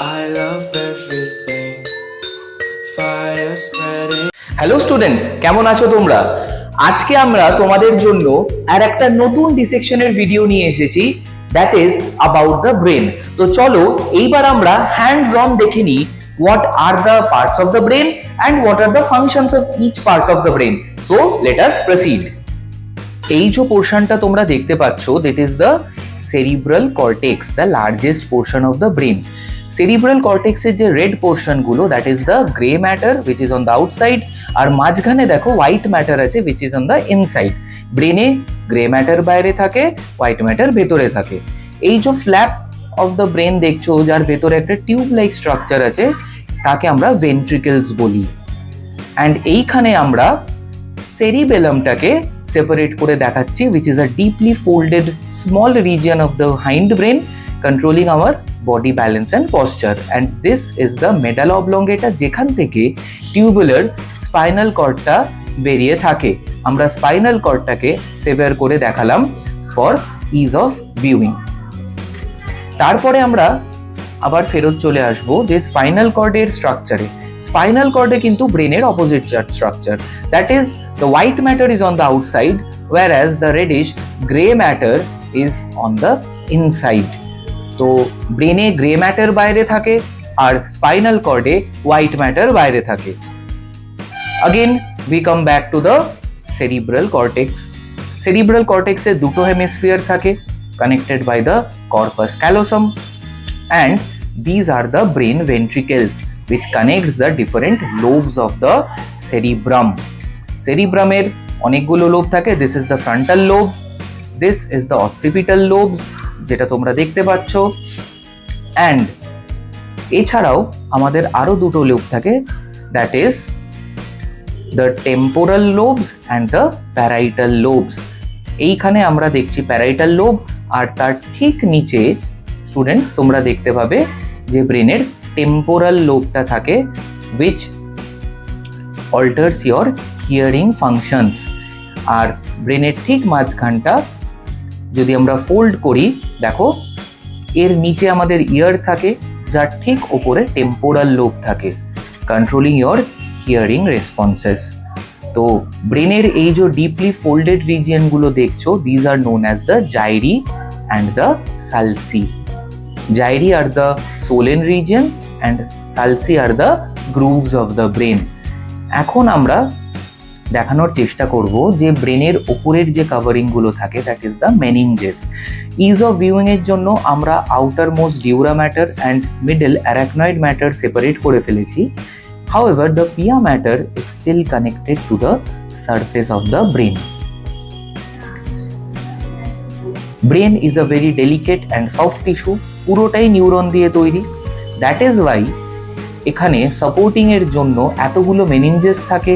I love everything. Fire spreading. Hello students, কেমন আছো তোমরা? আজকে আমরা তোমাদের জন্য আর একটা নতুন ডিসেকশনের ভিডিও নিয়ে এসেছি, that is about the brain. তো চলো এইবার আমরা হ্যান্ডস অন দেখে নিই what are the parts of the brain and what are the functions of each part of the brain. So let us proceed. এই যে পোর্শনটা তোমরা দেখতে পাচ্ছ, that is the cerebral cortex, the largest portion of the brain. Cerebral cortex এর যে red portion গুলো, that is the gray matter which is on the outside, আর মাঝখানে দেখো হোয়াইট ম্যাটার আছে which is on the inside. ব্রেনে grey matter বাইরে থাকে, white matter ভেতরে থাকে। এই যে ফ্ল্যাপ অফ দ্য ব্রেন দেখছো, যার ভেতরে একটা টিউব লাইক স্ট্রাকচার আছে, তাকে আমরা ভেন্ট্রিকলস বলি। অ্যান্ড এইখানে আমরা সেরিবেলামটাকে সেপারেট করে দেখাচ্ছি, which is a deeply folded small region of the hind brain controlling our body balance and posture, and this is the medulla oblongata, যেখান থেকে টিউবুলার স্পাইনাল কর্ডটা বেরিয়ে থাকে। আমরা স্পাইনাল কর্ডটাকে সেপারেট করে দেখালাম ফর ইজ অফ ভিউইং। তারপরে আমরা আবার ফেরত চলে আসবো যে স্পাইনাল কর্ডের স্ট্রাকচারে। স্পাইনাল কর্ডে কিন্তু ব্রেনের opposite structure, that is the white matter is on the outside whereas the reddish gray matter is on the inside. তো ব্রেনে গ্রে ম্যাটার বাইরে থাকে আর স্পাইনাল কর্ডে হোয়াইট ম্যাটার বাইরে থাকে। Again we come back to the cerebral cortex. Cerebral cortex এ দুটো hemisphere থাকে connected by the corpus callosum, and these are the brain ventricles which connects the different lobes of the cerebrum. সেরিব্রামের অনেকগুলো lobe থাকে। This is the frontal lobe, this is the occipital lobes, যেটা তোমরা দেখতে পাচ্ছ, and এছাড়াও আমাদের আরো দুটো লোব থাকে, that is the temporal lobes and the parietal lobes. এইখানে আমরা দেখছি প্যারাইটাল লোব, আর তার ঠিক নিচে স্টুডেন্টস তোমরা দেখতে পাবে যে ব্রেনের টেম্পোরাল লোবটা থাকে, which alters your hearing functions. আর ব্রেনের ঠিক মাঝখানটা যদি আমরা ফোল্ড করি, দেখো এর নিচে আমাদের ইয়ার থাকে, যার ঠিক ওপরে টেম্পোরাল লোব থাকে, কন্ট্রোলিং ইয়োর হিয়ারিং রেসপন্সেস। তো ব্রেনের এই যে ডিপলি ফোল্ডেড রিজিয়ন গুলো দেখছো, these are known as the gyri and the sulci. Gyri are the swollen regions and sulci are the grooves of the brain. এখন আমরা দেখানোর চেষ্টা করব যে ব্রেনের উপরের যে কাভারিং গুলো থাকে, that is the meninges. Ease of viewing এর জন্য আমরা outermost dura mater and middle arachnoid mater separate করে ফেলেছি। However the pia mater is still connected to the surface of the brain. Brain is a very delicate and soft tissue, পুরোটাই neuron দিয়ে তৈরি। That is why এখানে supporting এর জন্য এতগুলো meninges থাকে,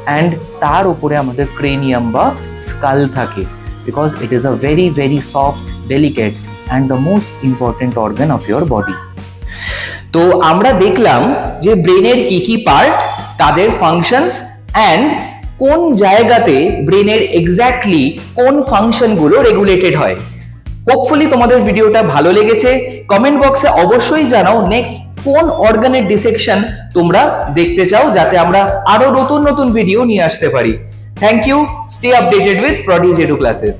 অ্যান্ড তার উপরে আমাদের ক্রেনিয়াম বা স্কাল থাকে, because it is a very very soft, delicate and the most important organ of your body. তো আমরা দেখলাম যে ব্রেনের কি কি পার্ট, তাদের ফাংশনস, অ্যান্ড কোন জায়গাতে ব্রেনের এক্স্যাক্টলি কোন ফাংশনগুলো রেগুলেটেড হয়। হোপফুলি তোমাদের ভিডিওটা ভালো লেগেছে। কমেন্ট বক্সে অবশ্যই জানাও নেক্সট কোন অর্গানের ডিসেকশন তোমরা দেখতে চাও, যাতে আমরা আরো নতুন নতুন ভিডিও নিয়ে আসতে পারি। Thank you, stay updated with Prodigy Educlasses.